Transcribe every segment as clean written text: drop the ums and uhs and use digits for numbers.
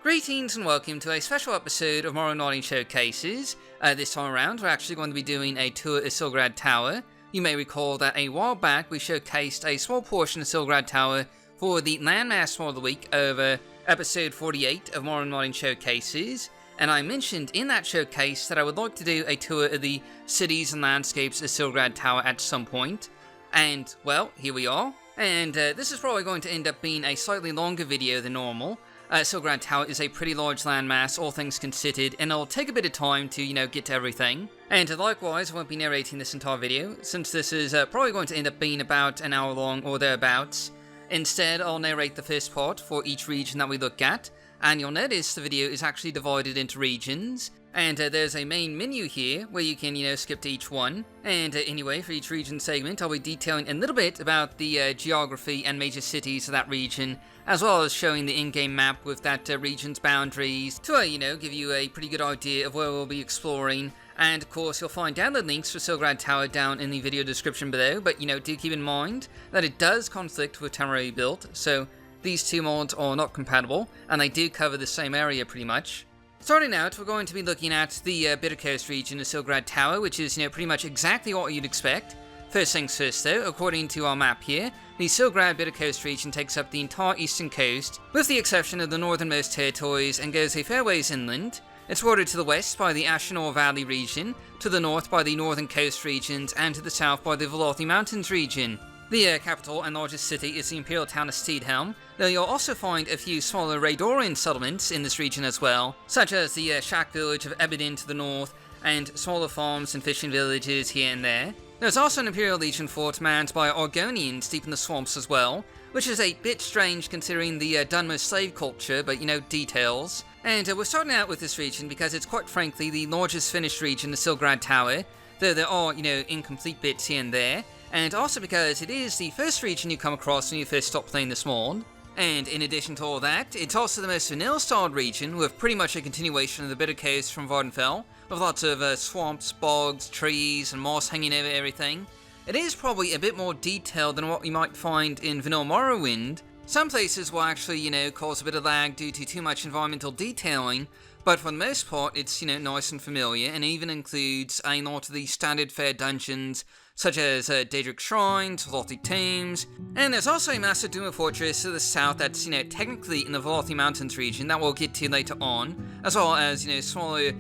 Greetings and welcome to a special episode of Morrowind Modding Showcases. This time around, we're actually going to be doing a tour of Silgrad Tower. You may recall that a while back we showcased a small portion of Silgrad Tower for the landmass mod of the week over episode 48 of Morrowind Modding Showcases, and I mentioned in that showcase that I would like to do a tour of the cities and landscapes of Silgrad Tower at some point. And, well, here we are. And this is probably going to end up being a slightly longer video than normal. Silgrad Tower is a pretty large landmass, all things considered, and it'll take a bit of time to, get to everything. And likewise, I won't be narrating this entire video, since this is probably going to end up being about an hour long or thereabouts. Instead, I'll narrate the first part for each region that we look at, and you'll notice the video is actually divided into regions. And there's a main menu here, where you can, skip to each one. And anyway, for each region segment, I'll be detailing a little bit about the geography and major cities of that region, as well as showing the in-game map with that region's boundaries, to, give you a pretty good idea of where we'll be exploring. And of course, you'll find download links for Silgrad Tower down in the video description below, but, do keep in mind that it does conflict with Tamriel Rebuilt, so these two mods are not compatible, and they do cover the same area pretty much. Starting out, we're going to be looking at the Bitter Coast region of Silgrad Tower, which is, pretty much exactly what you'd expect. First things first though, according to our map here, the Silgrad Bitter Coast region takes up the entire eastern coast, with the exception of the northernmost territories, and goes a fair ways inland. It's bordered to the west by the Ashunor Valley region, to the north by the northern coast regions, and to the south by the Velothi Mountains region. The capital and largest city is the imperial town of Steedhelm, though you'll also find a few smaller Raidorian settlements in this region as well, such as the shack village of Ebedin to the north, and smaller farms and fishing villages here and there. There's also an Imperial Legion fort manned by Argonians deep in the swamps as well, which is a bit strange considering the Dunmer slave culture, but details. And we're starting out with this region because it's quite frankly the largest finished region of Silgrad Tower, though there are, incomplete bits here and there. And also because it is the first region you come across when you first stop playing this mod. And in addition to all that, it's also the most vanilla-styled region, with pretty much a continuation of the Bitter Coast from Vvardenfell, with lots of swamps, bogs, trees, and moss hanging over everything. It is probably a bit more detailed than what you might find in vanilla Morrowind. Some places will actually, cause a bit of lag due to too much environmental detailing, but for the most part, it's, nice and familiar, and even includes a lot of the standard fare dungeons, such as Daedric Shrines, Velothi Tombs, and there's also a massive Duma Fortress to the south that's, technically in the Velothi Mountains region that we'll get to later on, as well as, smaller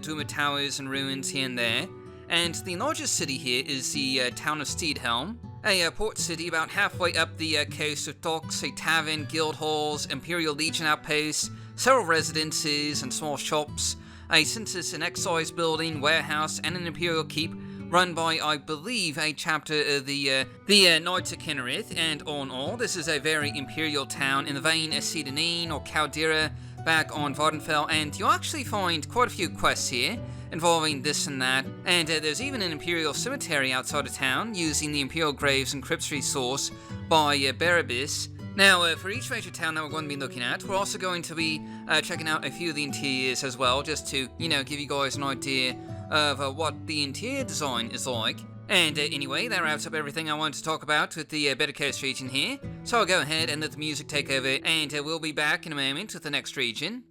Duma Towers and ruins here and there. And the largest city here is the town of Steedhelm, a port city about halfway up the coast with docks, a tavern, guild halls, Imperial Legion outposts, several residences and small shops, a census and excise building, warehouse, and an Imperial keep, run by, I believe, a chapter of the Knights of Kinnereth, and all in all, this is a very imperial town in the vein of Sedanine or Caldera back on Vvardenfell, and you'll actually find quite a few quests here involving this and that, and there's even an imperial cemetery outside of town using the imperial graves and crypts resource by Barabbas. Now, for each major town that we're going to be looking at, we're also going to be checking out a few of the interiors as well, just to, give you guys an idea of what the interior design is like. And anyway, that wraps up everything I wanted to talk about with the Bitter Coast region here, so I'll go ahead and let the music take over, and we'll be back in a moment with the next region.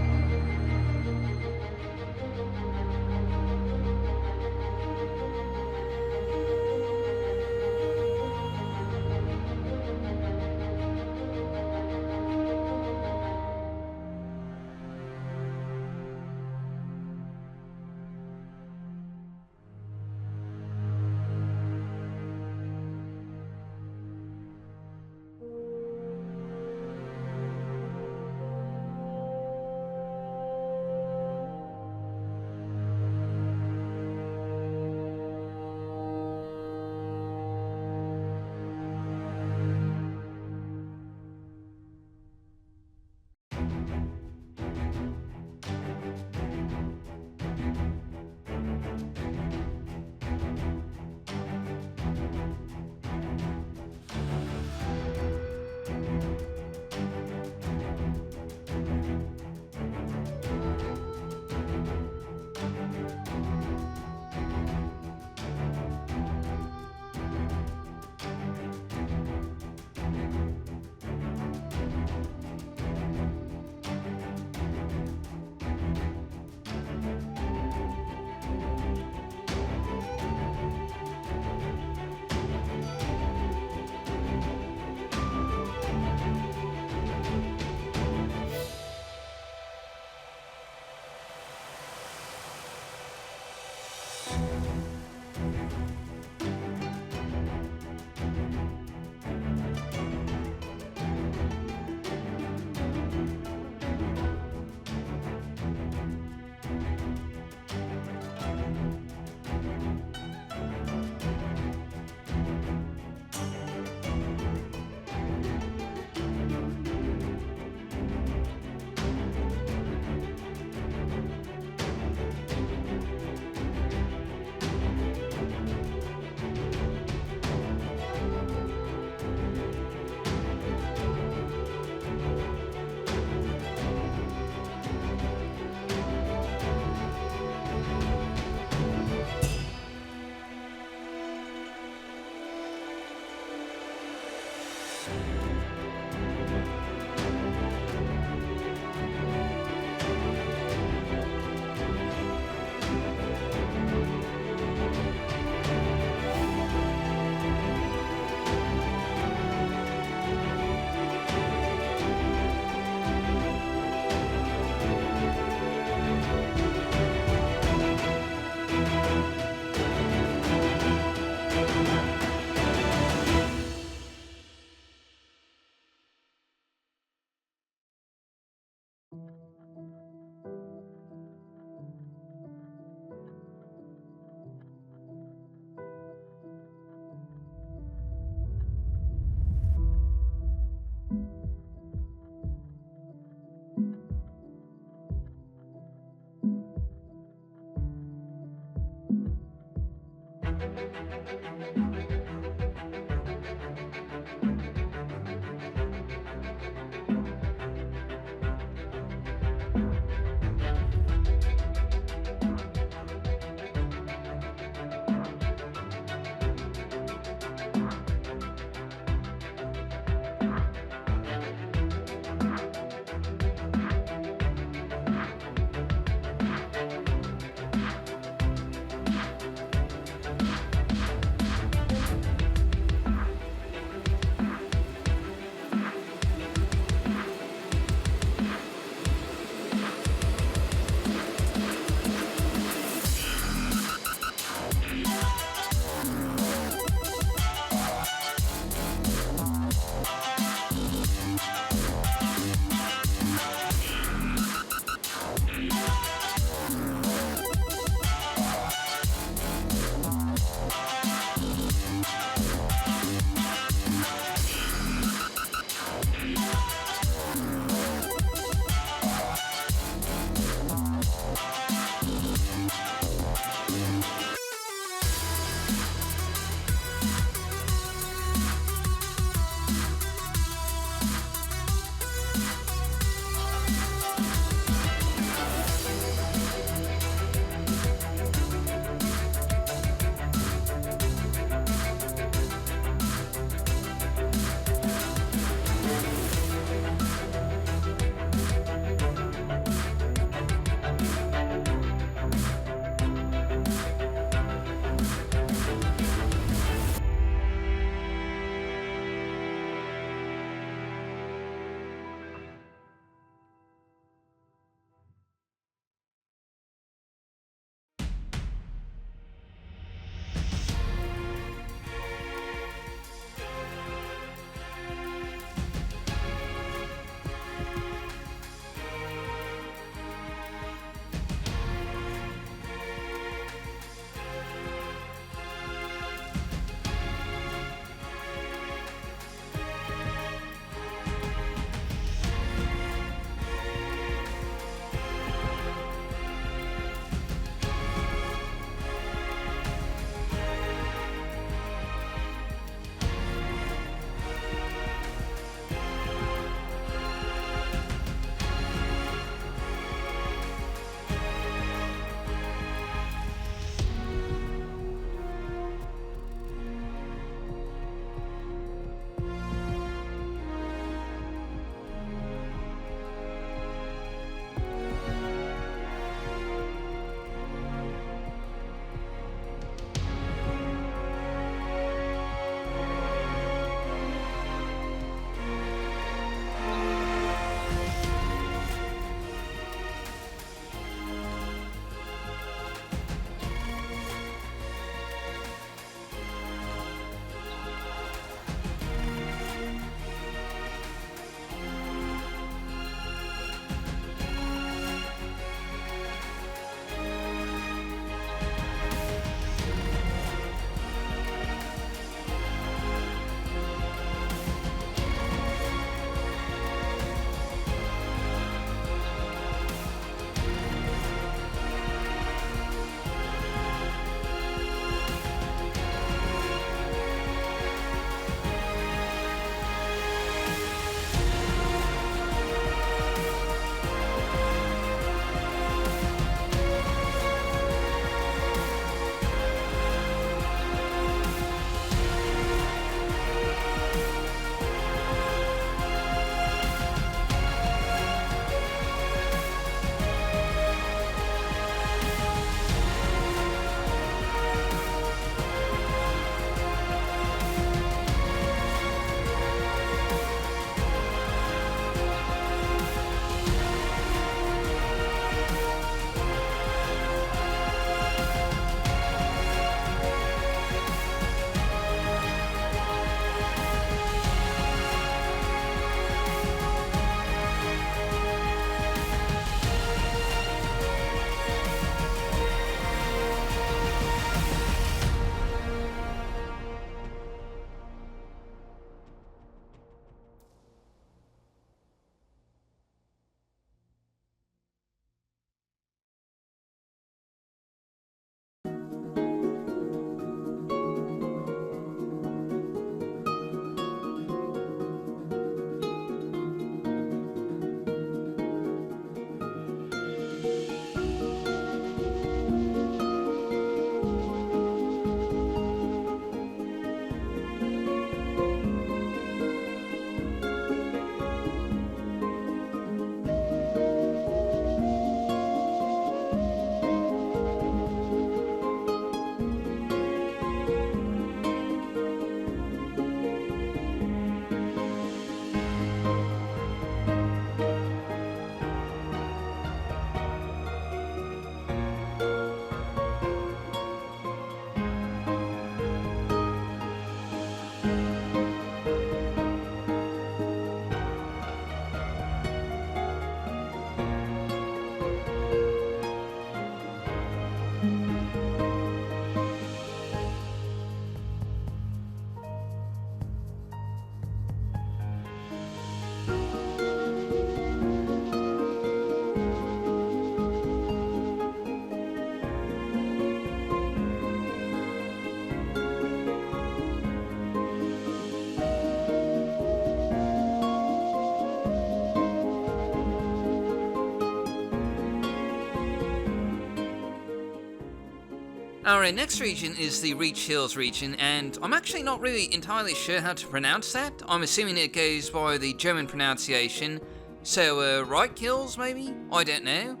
Our next region is the Reich Hills region, and I'm actually not really entirely sure how to pronounce that. I'm assuming it goes by the German pronunciation, so Reich Hills maybe? I don't know.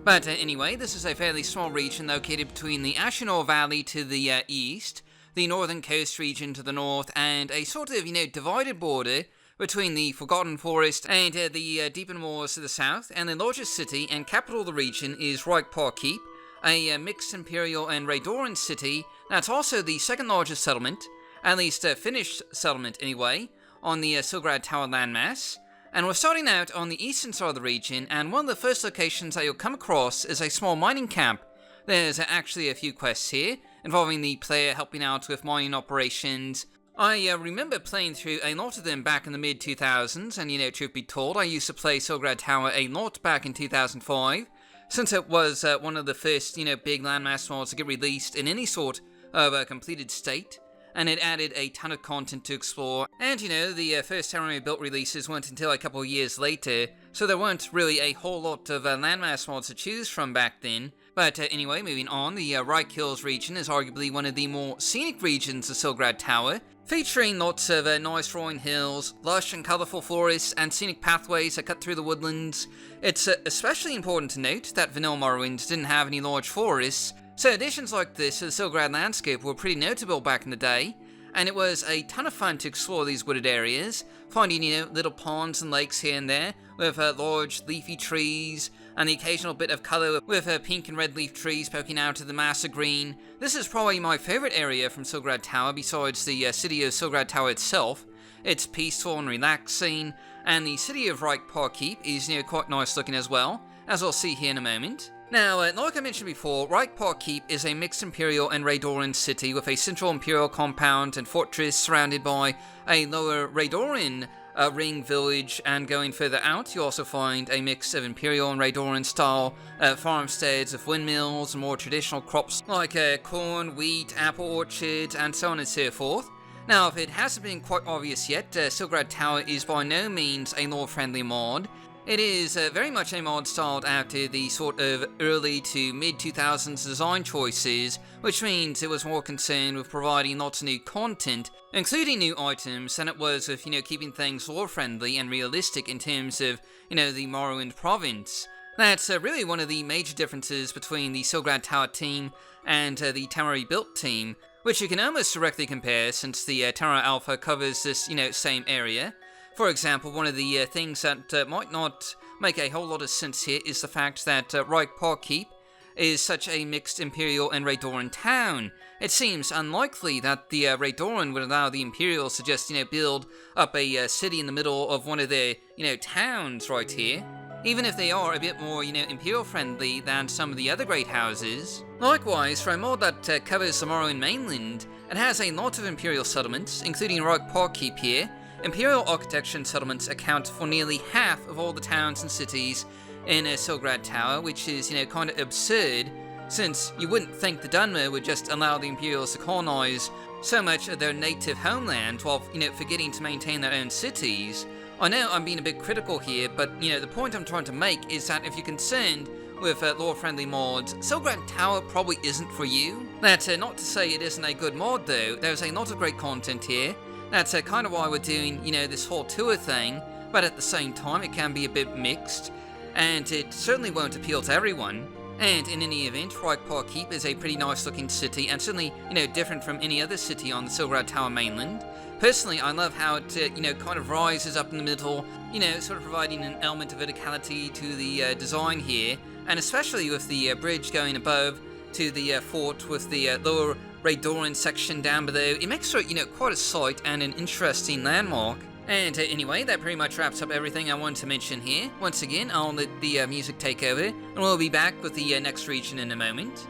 But anyway, this is a fairly small region located between the Ashunor Valley to the east, the northern coast region to the north, and a sort of, divided border between the Forgotten Forest and the Deepen Moors to the south, and the largest city and capital of the region is Reich Keep, a mixed Imperial and Raidoran city that's also the second largest settlement, at least Finnish settlement anyway, on the Silgrad Tower landmass. And we're starting out on the eastern side of the region, and one of the first locations that you'll come across is a small mining camp. There's actually a few quests here, involving the player helping out with mining operations. I remember playing through a lot of them back in the mid-2000s, and truth be told, I used to play Silgrad Tower a lot back in 2005, since it was one of the first, big landmass mods to get released in any sort of a completed state, and it added a ton of content to explore. And the first Tamriel Rebuilt releases weren't until a couple of years later, so there weren't really a whole lot of landmass mods to choose from back then. But anyway, moving on, the Reich Hills region is arguably one of the more scenic regions of Silgrad Tower, featuring lots of nice rolling hills, lush and colourful forests, and scenic pathways that cut through the woodlands. It's especially important to note that vanilla Morrowind didn't have any large forests, so additions like this to the Silgrad landscape were pretty notable back in the day, and it was a ton of fun to explore these wooded areas, finding, little ponds and lakes here and there, with large leafy trees, and the occasional bit of colour with pink and red leaf trees poking out of the mass of green. This is probably my favourite area from Silgrad Tower, besides the city of Silgrad Tower itself. It's peaceful and relaxing, and the city of Reich Keep is quite nice looking as well, as we'll see here in a moment. Now, like I mentioned before, Reich Keep is a mixed Imperial and Raidoran city with a central Imperial compound and fortress surrounded by a lower Raidoran ring village, and going further out you also find a mix of Imperial and Raidoran style farmsteads with windmills and more traditional crops like corn, wheat, apple orchards, and so on and so forth. Now, if it hasn't been quite obvious yet, Silgrad Tower is by no means a lore-friendly mod. It is very much a mod styled after the sort of early to mid-2000s design choices, which means it was more concerned with providing lots of new content, including new items, than it was with, keeping things lore-friendly and realistic in terms of, the Morrowind province. That's really one of the major differences between the Silgrad Tower team and the Tamriel Rebuilt team, which you can almost directly compare since the Tamriel Alpha covers this, same area. For example, one of the things that might not make a whole lot of sense here is the fact that Reich Keep is such a mixed Imperial and Raidoran town. It seems unlikely that the Raidoran would allow the Imperials to just, build up a city in the middle of one of their, towns right here, even if they are a bit more, Imperial-friendly than some of the other great houses. Likewise, for a mod that covers the Morrowind Mainland, it has a lot of Imperial settlements, including Reich Keep here. Imperial architecture and settlements account for nearly half of all the towns and cities in Silgrad Tower, which is, kind of absurd, since you wouldn't think the Dunmer would just allow the Imperials to colonize so much of their native homeland while, forgetting to maintain their own cities. I know I'm being a bit critical here, but, the point I'm trying to make is that if you're concerned with lore-friendly mods, Silgrad Tower probably isn't for you. That's not to say it isn't a good mod, though. There's a lot of great content here. That's kind of why we're doing, this whole tour thing, but at the same time it can be a bit mixed, and it certainly won't appeal to everyone. And in any event, Reich Keep is a pretty nice looking city, and certainly, different from any other city on the Silgrad Tower mainland. Personally, I love how it, kind of rises up in the middle, sort of providing an element of verticality to the design here, and especially with the bridge going above to the fort with the lower Raidoran section down below. It makes for, quite a sight and an interesting landmark. And anyway, that pretty much wraps up everything I wanted to mention here. Once again, I'll let the music take over, and we'll be back with the next region in a moment.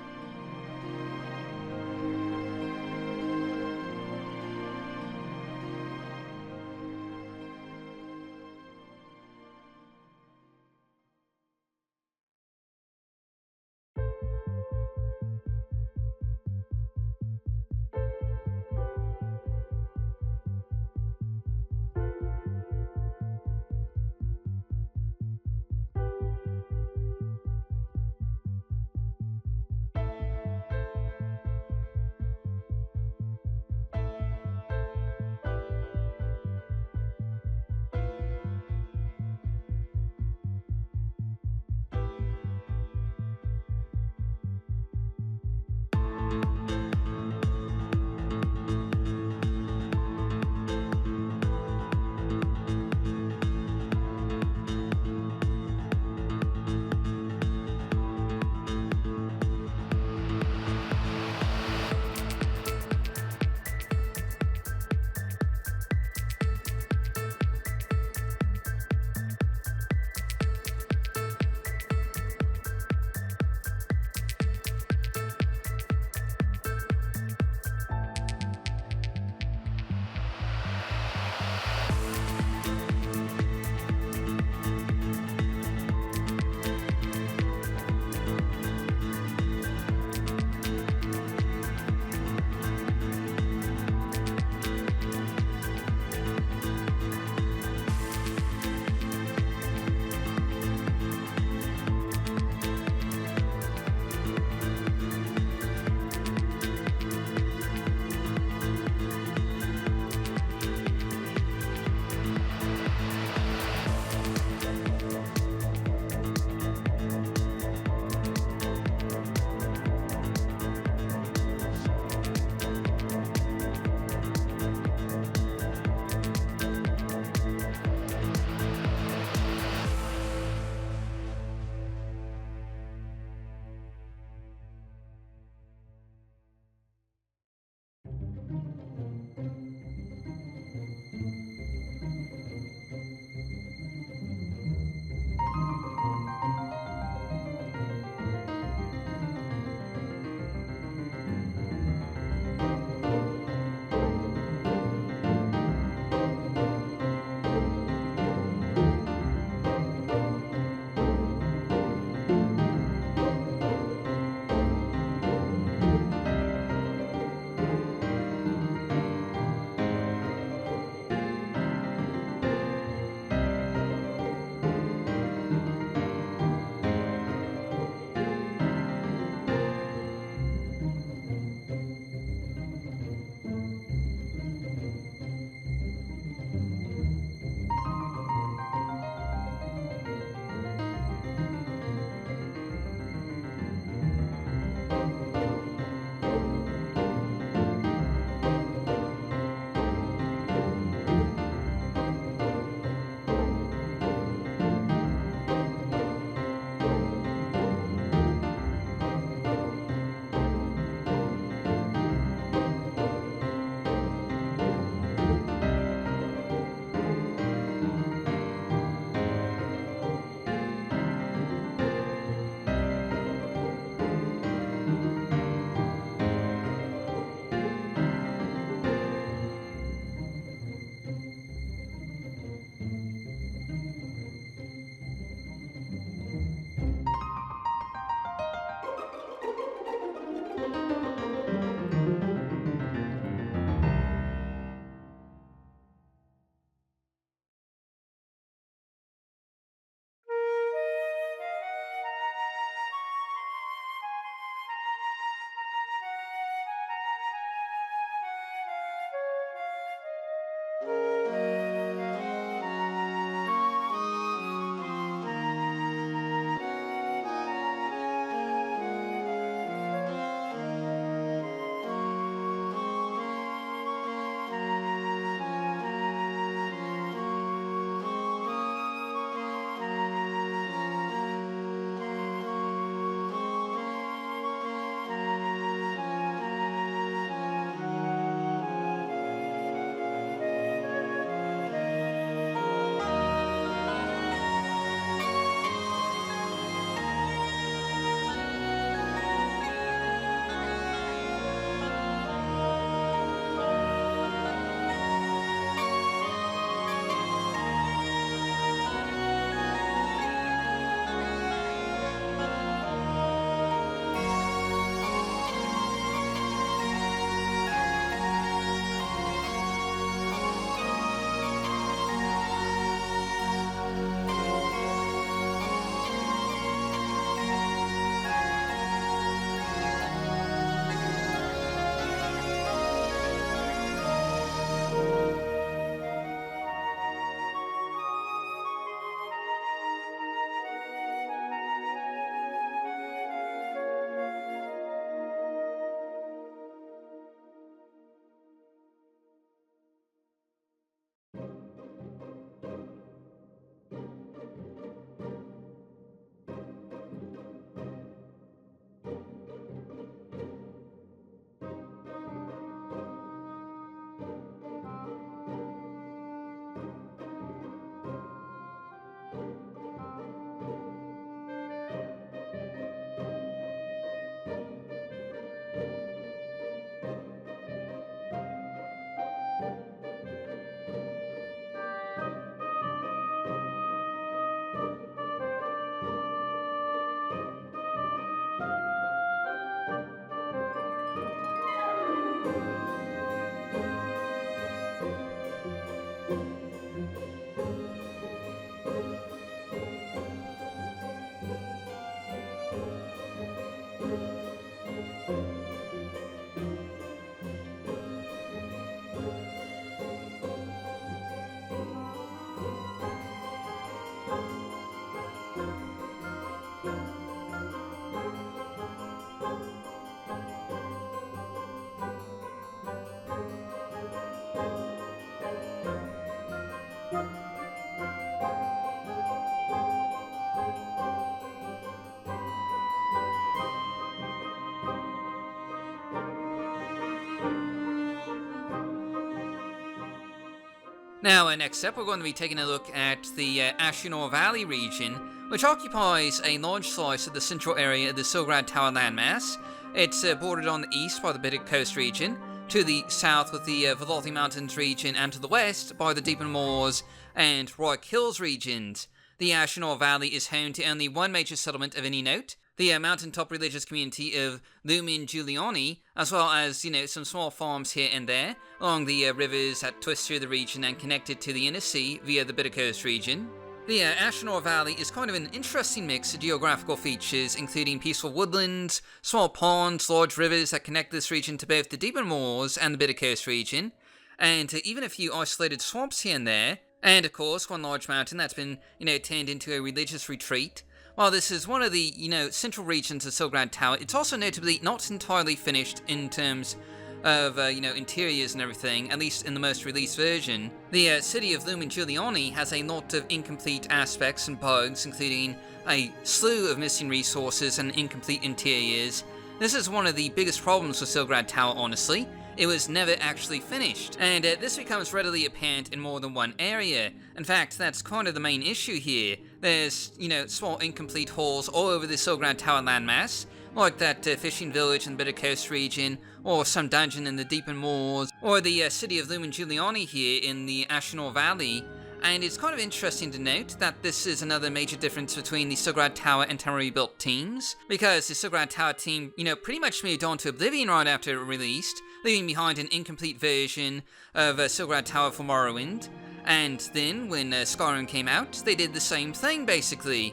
Now, next up, we're going to be taking a look at the Ashunor Valley region, which occupies a large slice of the central area of the Silgrad Tower landmass. It's bordered on the east by the Bitter Coast region, to the south with the Velothi Mountains region, and to the west by the Deepen Moors and Reich Hills regions. The Ashunor Valley is home to only one major settlement of any note, the mountaintop religious community of Lumen Giuliani, as well as, some small farms here and there, along the rivers that twist through the region and connected to the inner sea via the Bitter Coast region. The Ashunor Valley is kind of an interesting mix of geographical features, including peaceful woodlands, small ponds, large rivers that connect this region to both the Deepen Moors and the Bitter Coast region, and even a few isolated swamps here and there, and of course one large mountain that's been, turned into a religious retreat. While this is one of the, central regions of Silgrad Tower, it's also notably not entirely finished in terms of, interiors and everything, at least in the most released version. The city of Lumen Giuliani has a lot of incomplete aspects and bugs, including a slew of missing resources and incomplete interiors. This is one of the biggest problems with Silgrad Tower, honestly. It was never actually finished, and this becomes readily apparent in more than one area. In fact, that's kind of the main issue here. There's, small incomplete holes all over the Silgrad Tower landmass, like that fishing village in the Bitter Coast region, or some dungeon in the Deepen Moors, or the city of Lumen Giuliani here in the Ashunor Valley. And it's kind of interesting to note that this is another major difference between the Silgrad Tower and Tamriel Rebuilt teams, because the Silgrad Tower team, pretty much moved on to Oblivion right after it released, leaving behind an incomplete version of Silgrad Tower for Morrowind. And then, when Skyrim came out, they did the same thing, basically.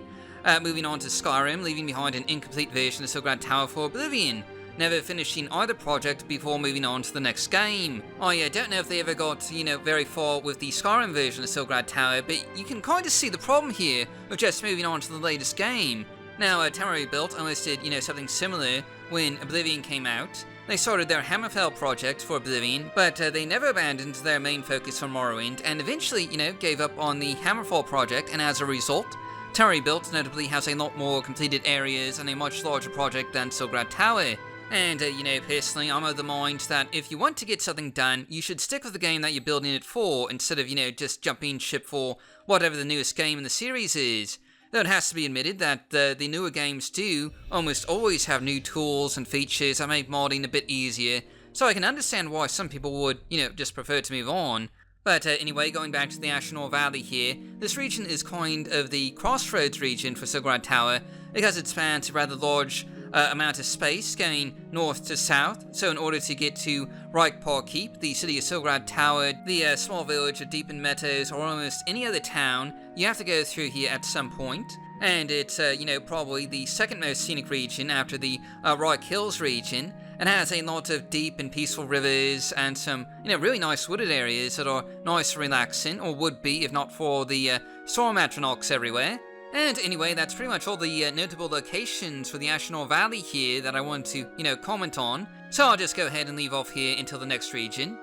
Moving on to Skyrim, leaving behind an incomplete version of Silgrad Tower for Oblivion, never finishing either project before moving on to the next game. I don't know if they ever got, very far with the Skyrim version of Silgrad Tower, but you can kind of see the problem here of just moving on to the latest game. Now, Tamriel Rebuilt almost did, something similar when Oblivion came out. They started their Hammerfell project for Oblivion, but they never abandoned their main focus for Morrowind, and eventually, gave up on the Hammerfall project, and as a result, Tamriel Rebuilt notably has a lot more completed areas and a much larger project than Silgrad Tower. And, personally, I'm of the mind that if you want to get something done, you should stick with the game that you're building it for, instead of, just jumping ship for whatever the newest game in the series is. Though it has to be admitted that the newer games do almost always have new tools and features that make modding a bit easier, so I can understand why some people would, just prefer to move on. But anyway, going back to the Ashunor Valley here, this region is kind of the crossroads region for Silgrad Tower, because it spans a rather large amount of space going north to south. So in order to get to Reich Keep, the city of Silgrad Tower, the small village of Deepen Meadows, or almost any other town, you have to go through here at some point. And it's, probably the second most scenic region after the Reich Hills region, and has a lot of deep and peaceful rivers and some, really nice wooded areas that are nice and relaxing, or would be if not for the storm atronachs everywhere. And anyway, that's pretty much all the notable locations for the Ashunor Valley here that I want to, comment on. So I'll just go ahead and leave off here until the next region.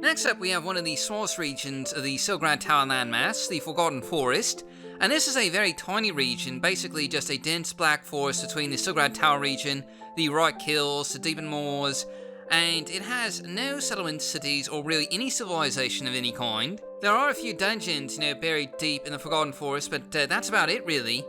Next up, we have one of the smallest regions of the Silgrad Tower landmass, the Forgotten Forest. And this is a very tiny region, basically just a dense black forest between the Silgrad Tower region, the Reich Hills, the Deepen Moors, and it has no settlements, cities, or really any civilization of any kind. There are a few dungeons, buried deep in the Forgotten Forest, but that's about it, really.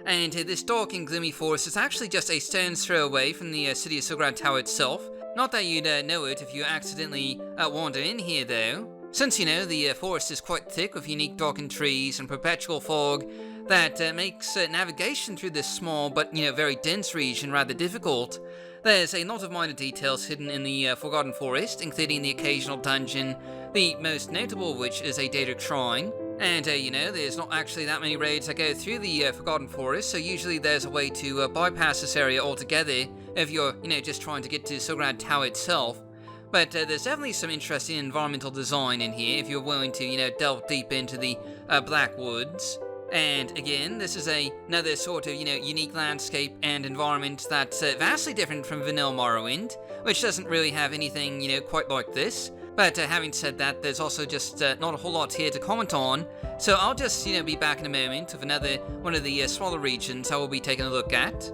And this dark and gloomy forest is actually just a stone's throw away from the city of Silgrad Tower itself. Not that you'd know it if you accidentally wander in here, though. Since, the forest is quite thick with unique darkened trees and perpetual fog that makes navigation through this small but, very dense region rather difficult. There's a lot of minor details hidden in the Forgotten Forest, including the occasional dungeon, the most notable of which is a Daedric shrine. And, there's not actually that many roads that go through the Forgotten Forest, so usually there's a way to bypass this area altogether if you're, just trying to get to Silgrad Tower itself. But there's definitely some interesting environmental design in here if you're willing to, delve deep into the Black Woods. And again, this is another sort of, unique landscape and environment that's vastly different from vanilla Morrowind, which doesn't really have anything, quite like this. But having said that, there's also just not a whole lot here to comment on, so I'll just, be back in a moment with another one of the smaller regions I will be taking a look at.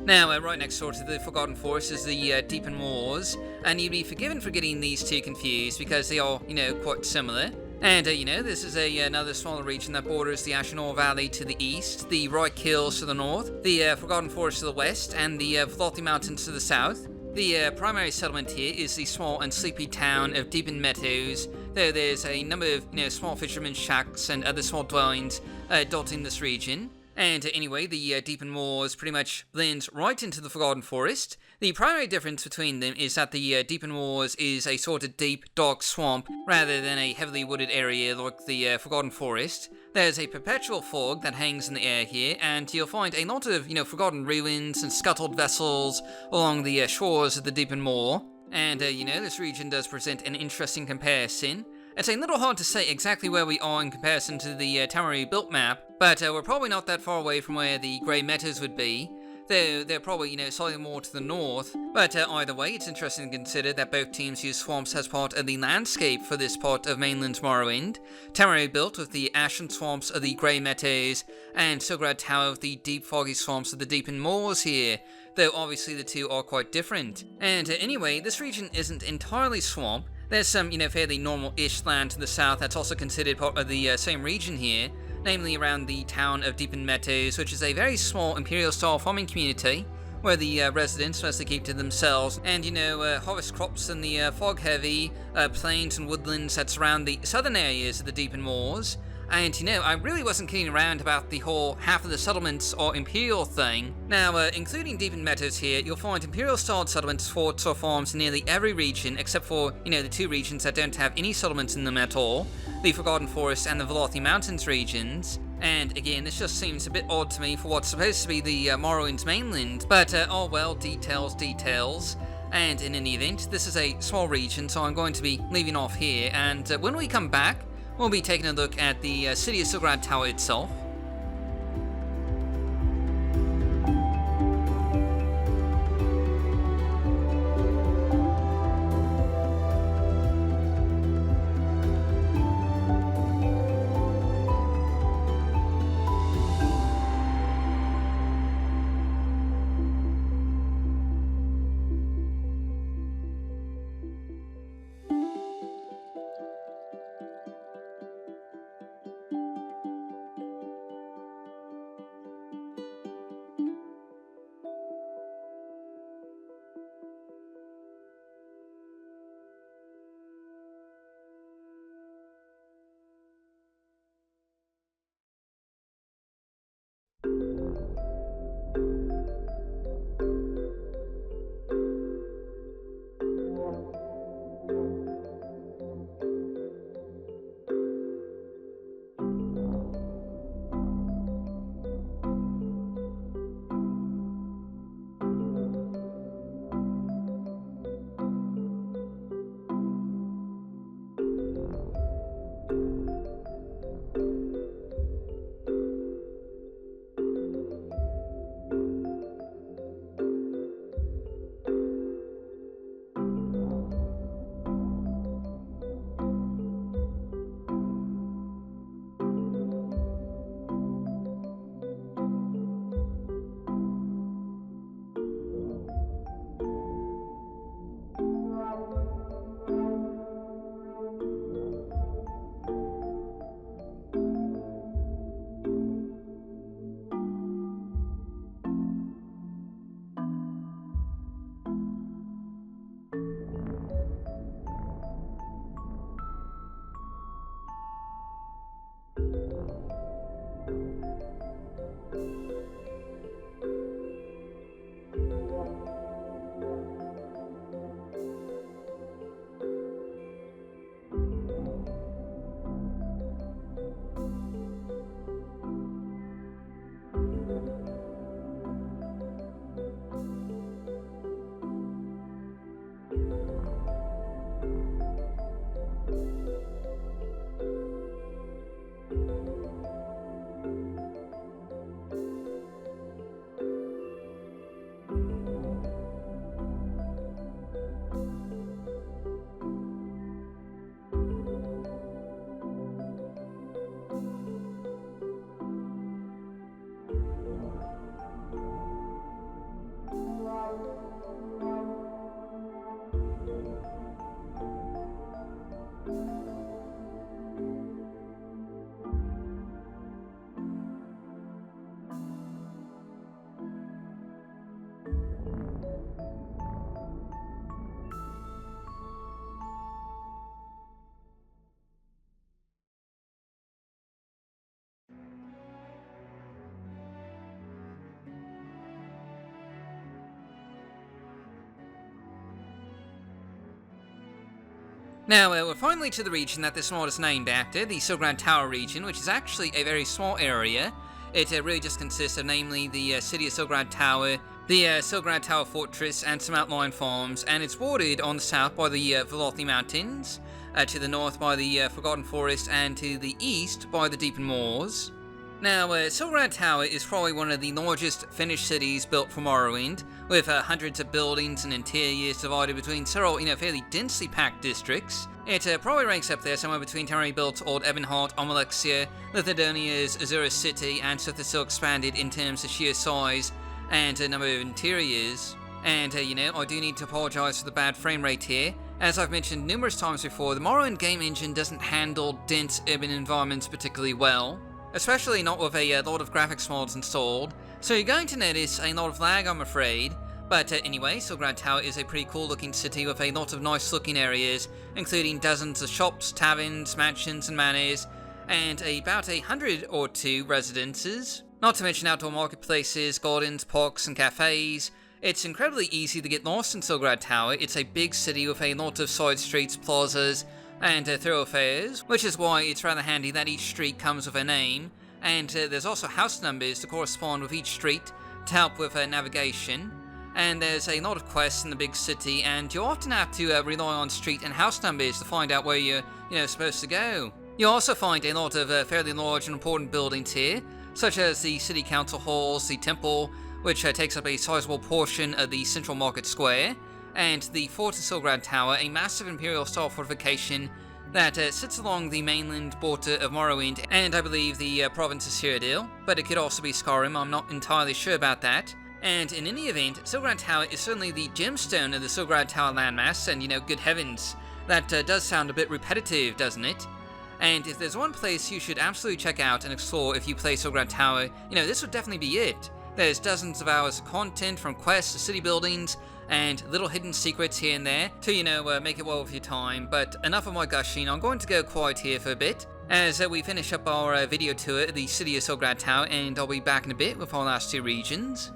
Now, right next door to the Forgotten Forest is the Deepen Moors, and you'd be forgiven for getting these two confused because they are, quite similar. And, this is another smaller region that borders the Ashunor Valley to the east, the Reich Hills to the north, the Forgotten Forest to the west, and the Velothi Mountains to the south. The primary settlement here is the small and sleepy town of Deepen Meadows, though there's a number of, small fishermen's shacks and other small dwellings dotting this region. And anyway, the Deepen Moors pretty much blends right into the Forgotten Forest. The primary difference between them is that the Deepen Moors is a sort of deep, dark swamp rather than a heavily wooded area like the Forgotten Forest. There's a perpetual fog that hangs in the air here, and you'll find a lot of, forgotten ruins and scuttled vessels along the shores of the Deepen Moor. And, this region does present an interesting comparison. It's a little hard to say exactly where we are in comparison to the Tamriel Rebuilt map, but we're probably not that far away from where the Grey Meadows would be. though they're probably, slightly more to the north. But either way, it's interesting to consider that both teams use swamps as part of the landscape for this part of mainland Morrowind. Tamriel Rebuilt with the ashen swamps of the Grey Meadows, and Silgrad Tower with the deep foggy swamps of the Deepen Moors here, though obviously the two are quite different. And anyway, this region isn't entirely swamp. There's some, fairly normal-ish land to the south that's also considered part of the same region here, namely around the town of Deepen Meadows, which is a very small Imperial-style farming community, where the residents mostly keep to themselves, and, harvest crops in the fog-heavy plains and woodlands that surround the southern areas of the Deepen Moors. And, I really wasn't kidding around about the whole half of the settlements are Imperial thing. Now, including Deepen Meadows here, you'll find Imperial-styled settlements, forts, or farms in nearly every region, except for, the two regions that don't have any settlements in them at all, the Forgotten Forest and the Velothi Mountains regions. And again, this just seems a bit odd to me for what's supposed to be the Morrowind Mainland, but oh well, details. And in any event, this is a small region, so I'm going to be leaving off here, and when we come back, we'll be taking a look at the city of Silgrad Tower itself. Now, we're finally to the region that this mod is named after, the Silgrad Tower region, which is actually a very small area. It really just consists of, namely, the city of Silgrad Tower, the Silgrad Tower Fortress, and some outlying farms, and it's bordered on the south by the Velothi Mountains, to the north by the Forgotten Forest, and to the east by the Deepen Moors. Now, Silgrad Tower is probably one of the largest finished cities built for Morrowind, with hundreds of buildings and interiors divided between several, fairly densely packed districts. It probably ranks up there somewhere between Tamriel Rebuilt, Old Ebonheart, Almalexia, Lithidonia's Azura City, and Sithassil expanded in terms of sheer size and number of interiors. And, I do need to apologise for the bad frame rate here. As I've mentioned numerous times before, the Morrowind game engine doesn't handle dense urban environments particularly well, especially not with a lot of graphics mods installed, so you're going to notice a lot of lag, I'm afraid. But anyway, Silgrad Tower is a pretty cool looking city with a lot of nice looking areas, including dozens of shops, taverns, mansions and manors, and about 100 or 2 residences. Not to mention outdoor marketplaces, gardens, parks and cafes. It's incredibly easy to get lost in Silgrad Tower. It's a big city with a lot of side streets, plazas, and thoroughfares, which is why it's rather handy that each street comes with a name, and there's also house numbers to correspond with each street to help with navigation. And there's a lot of quests in the big city, and you often have to rely on street and house numbers to find out where you're, supposed to go. You also find a lot of fairly large and important buildings here, such as the city council halls, the temple, which takes up a sizable portion of the central market square, and the Fort of Silgrad Tower, a massive Imperial-style fortification that sits along the mainland border of Morrowind, and I believe the province of Cyrodiil, but it could also be Skyrim, I'm not entirely sure about that. And in any event, Silgrad Tower is certainly the gemstone of the Silgrad Tower landmass, and good heavens, that does sound a bit repetitive, doesn't it? And if there's one place you should absolutely check out and explore if you play Silgrad Tower, this would definitely be it. There's dozens of hours of content, from quests to city buildings, and little hidden secrets here and there to, make it well with your time. But enough of my gushing, I'm going to go quiet here for a bit, as we finish up our video tour of the city of Silgrad Tower, and I'll be back in a bit with our last 2 regions.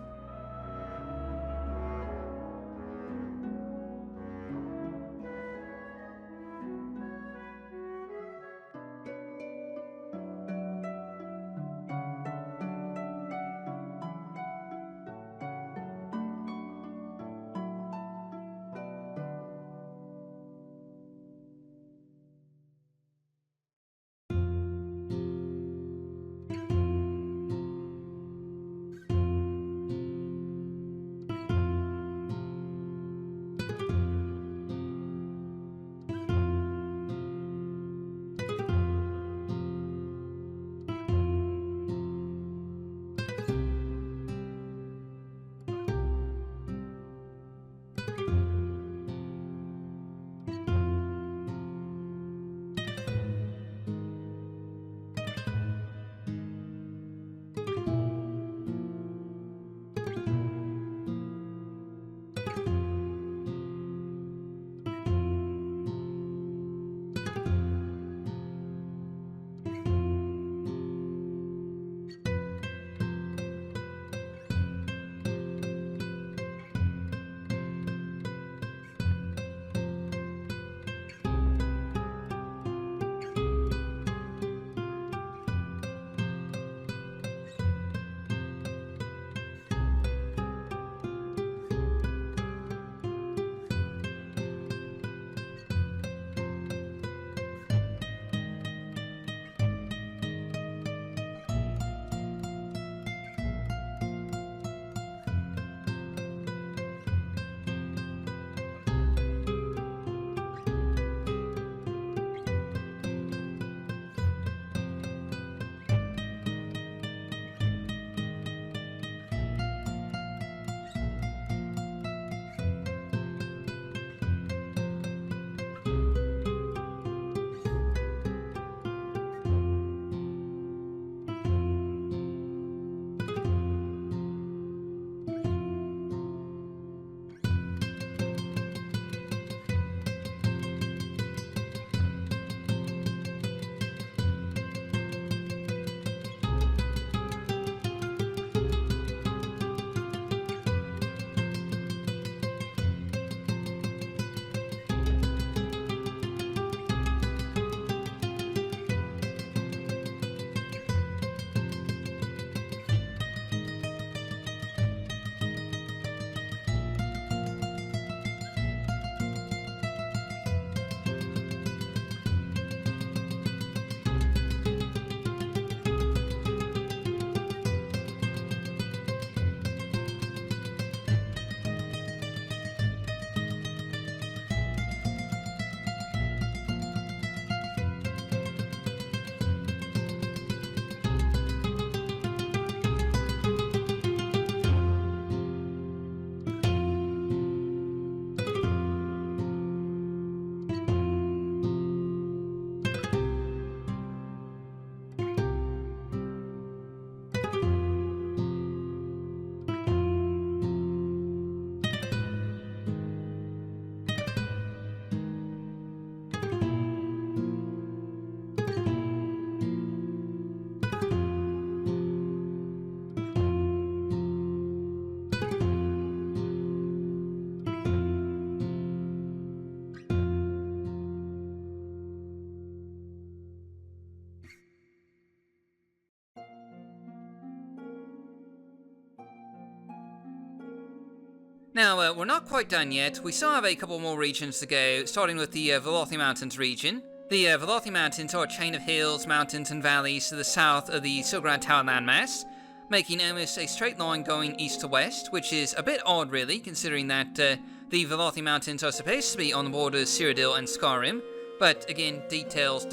Now, we're not quite done yet. We still have a couple more regions to go, starting with the Velothi Mountains region. The Velothi Mountains are a chain of hills, mountains, and valleys to the south of the Silgrad Tower landmass, making almost a straight line going east to west, which is a bit odd really, considering that the Velothi Mountains are supposed to be on the borders of Cyrodiil and Skyrim, but again, details.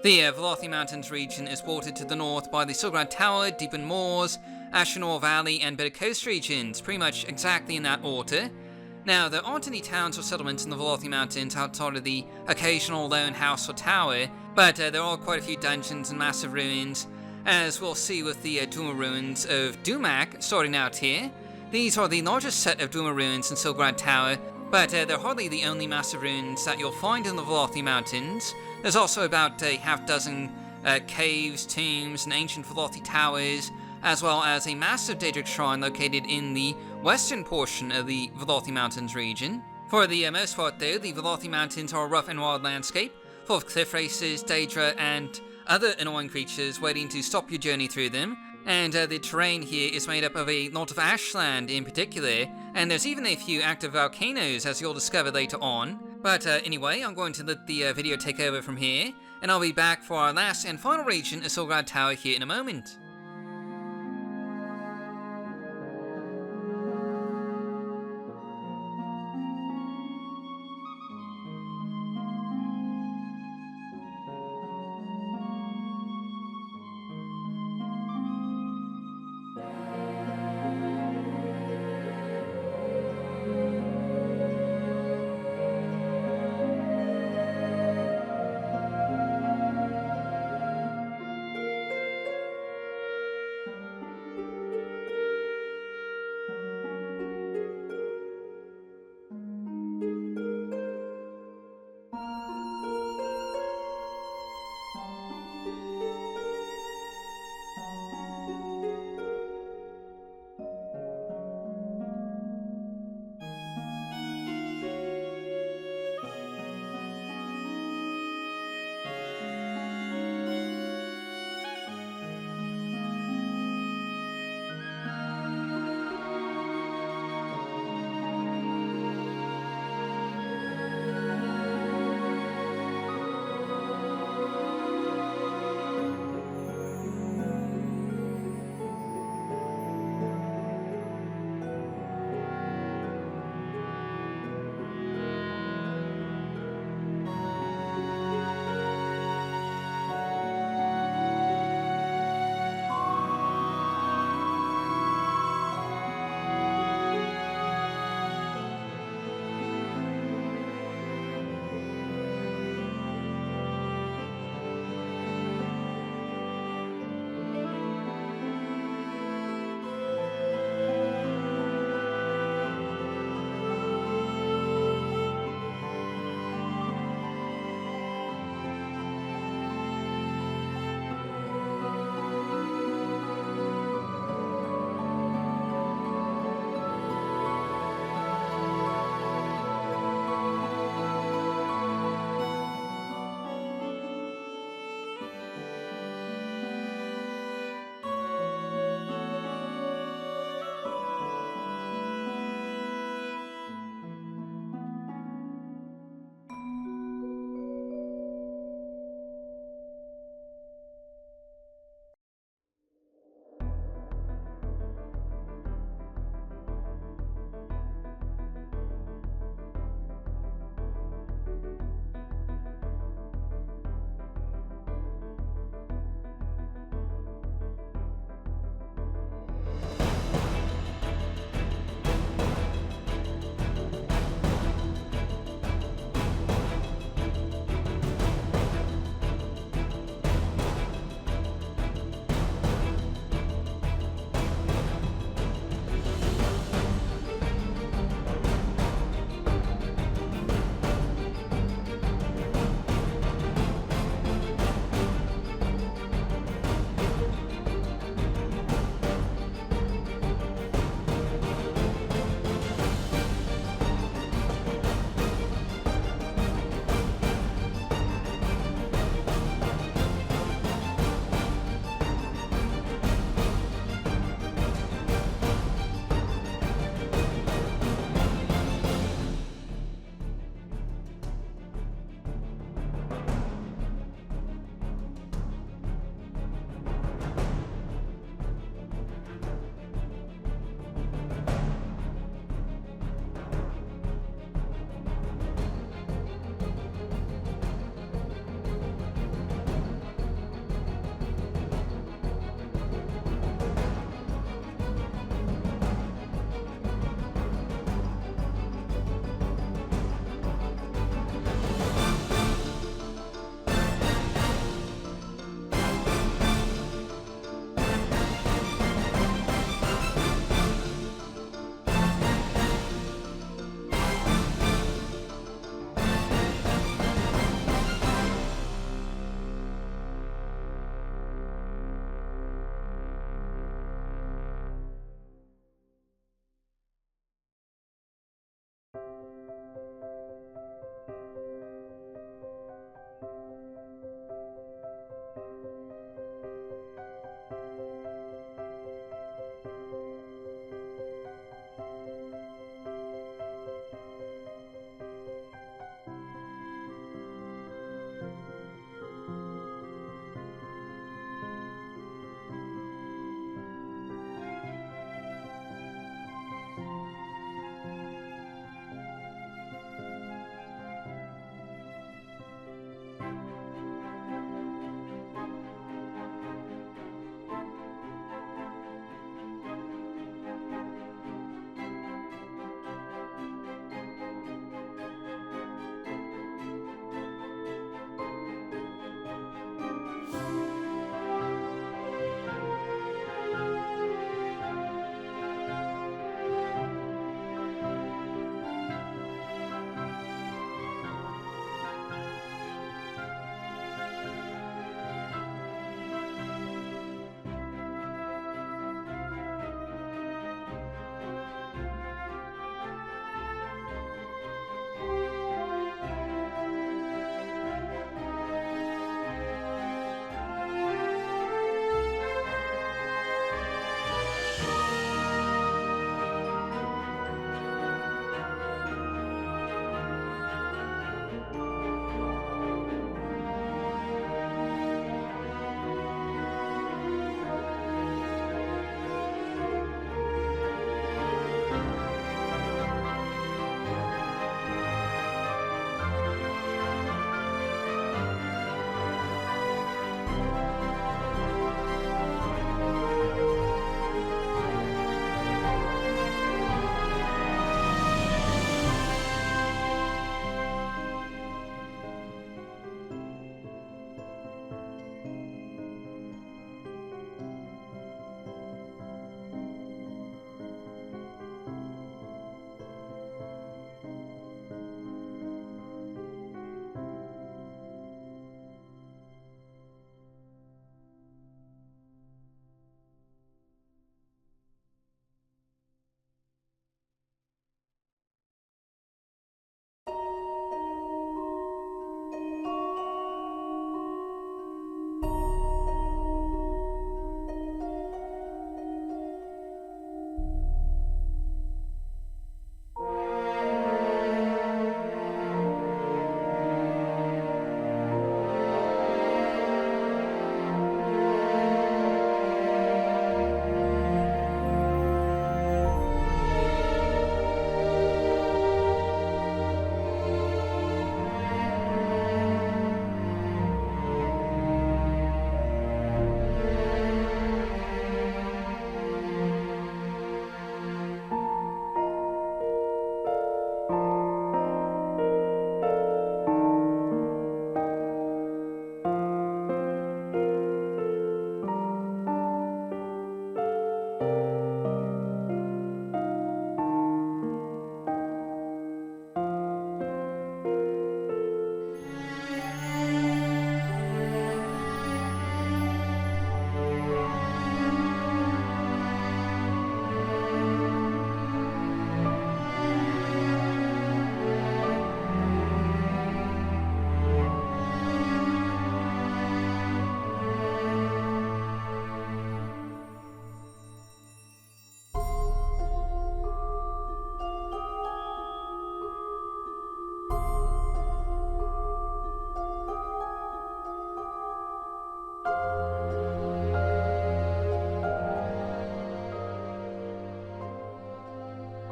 The Velothi Mountains region is bordered to the north by the Silgrad Tower, Deepen Moors, Ashunor Valley, and Bitter Coast regions, pretty much exactly in that order. Now, there aren't any towns or settlements in the Velothi Mountains outside of the occasional lone house or tower, but there are quite a few dungeons and massive ruins, as we'll see with the Duma ruins of Dumak starting out here. These are the largest set of Duma ruins in Silgrad Tower, but they're hardly the only massive ruins that you'll find in the Velothi Mountains. There's also about a half-dozen caves, tombs, and ancient Velothi towers, as well as a massive Daedric shrine located in the western portion of the Velothi Mountains region. For the most part though, the Velothi Mountains are a rough and wild landscape, full of cliff faces, Daedra, and other annoying creatures waiting to stop your journey through them. And the terrain here is made up of a lot of ashland in particular, and there's even a few active volcanoes, as you'll discover later on. But anyway, I'm going to let the video take over from here, and I'll be back for our last and final region of Silgrad Tower here in a moment.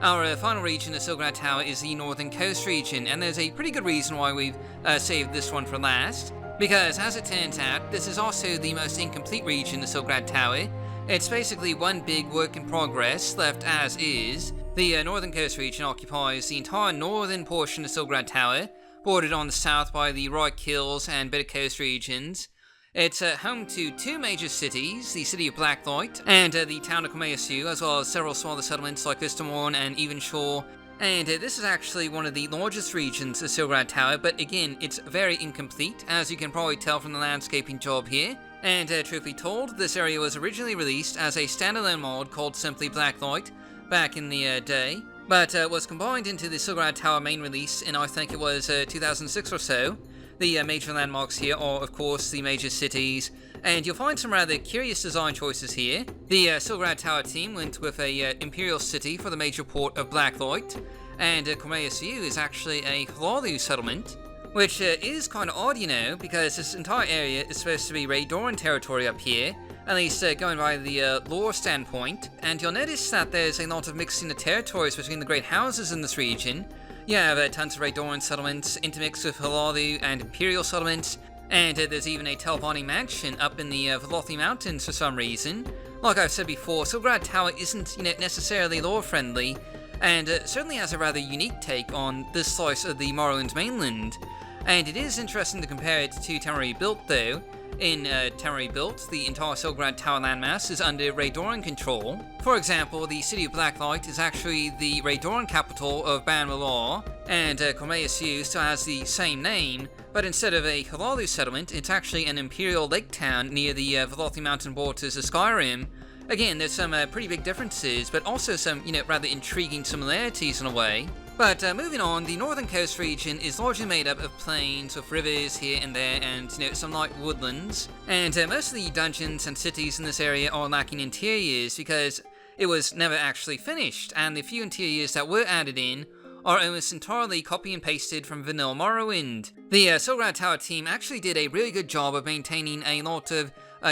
Our final region of Silgrad Tower is the Northern Coast region, and there's a pretty good reason why we've saved this one for last. Because, as it turns out, this is also the most incomplete region of Silgrad Tower. It's basically one big work in progress, left as is. The Northern Coast region occupies the entire northern portion of Silgrad Tower, bordered on the south by the Reich Hills and Bitter Coast regions. It's home to two major cities, the city of Blacklight and the town of Cormeasu, as well as several smaller settlements like Vistermorn and Evenshore. And this is actually one of the largest regions of Silgrad Tower, but again, it's very incomplete, as you can probably tell from the landscaping job here. And truth be told, this area was originally released as a standalone mod called simply Blacklight back in the day, but was combined into the Silgrad Tower main release in, I think it was 2006 or so. The major landmarks here are, of course, the major cities, and you'll find some rather curious design choices here. The Silgrad Tower team went with a imperial city for the major port of Blacklight, and Cormeasu is actually a Velothi settlement, which is kind of odd, you know, because this entire area is supposed to be Raydoran territory up here, at least going by the lore standpoint, and you'll notice that there's a lot of mixing of territories between the great houses in this region. You have tons of Raydoran settlements intermixed with Velothi and Imperial settlements, and there's even a teleporting mansion up in the Velothi Mountains for some reason. Like I've said before, Silgrad Tower isn't, necessarily lore-friendly, and certainly has a rather unique take on this slice of the Morrowind Mainland. And it is interesting to compare it to Tamriel Rebuilt, though. In Tamriel Rebuilt, the entire Silgrad Tower landmass is under Raydoran control. For example, the city of Blacklight is actually the Raydoran capital of Ban-Malor, and Cormeasu still has the same name, but instead of a Velothi settlement, it's actually an imperial lake town near the Velothi Mountain borders of Skyrim. Again, there's some pretty big differences, but also some, rather intriguing similarities in a way. But moving on, the Northern Coast region is largely made up of plains with rivers here and there and, some light woodlands. And most of the dungeons and cities in this area are lacking interiors because it was never actually finished, and the few interiors that were added in are almost entirely copy and pasted from vanilla Morrowind. The Silgrad Tower team actually did a really good job of maintaining a lot of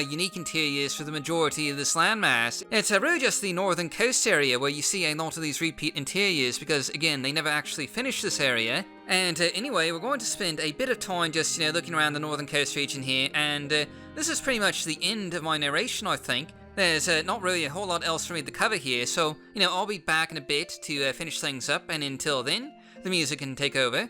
unique interiors for the majority of this landmass. It's really just the northern coast area where you see a lot of these repeat interiors because, again, they never actually finished this area. And anyway, we're going to spend a bit of time just, looking around the northern coast region here, and this is pretty much the end of my narration, I think. There's not really a whole lot else for me to cover here, so, I'll be back in a bit to finish things up, and until then, the music can take over.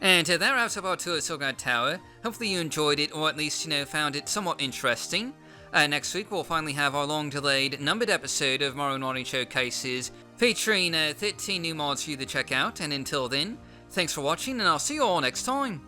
And that wraps up our tour of Silgrad Tower. Hopefully you enjoyed it, or at least, found it somewhat interesting. Next week we'll finally have our long-delayed, numbered episode of Morrowind Modding Showcases, featuring 13 new mods for you to check out, and until then, thanks for watching, and I'll see you all next time.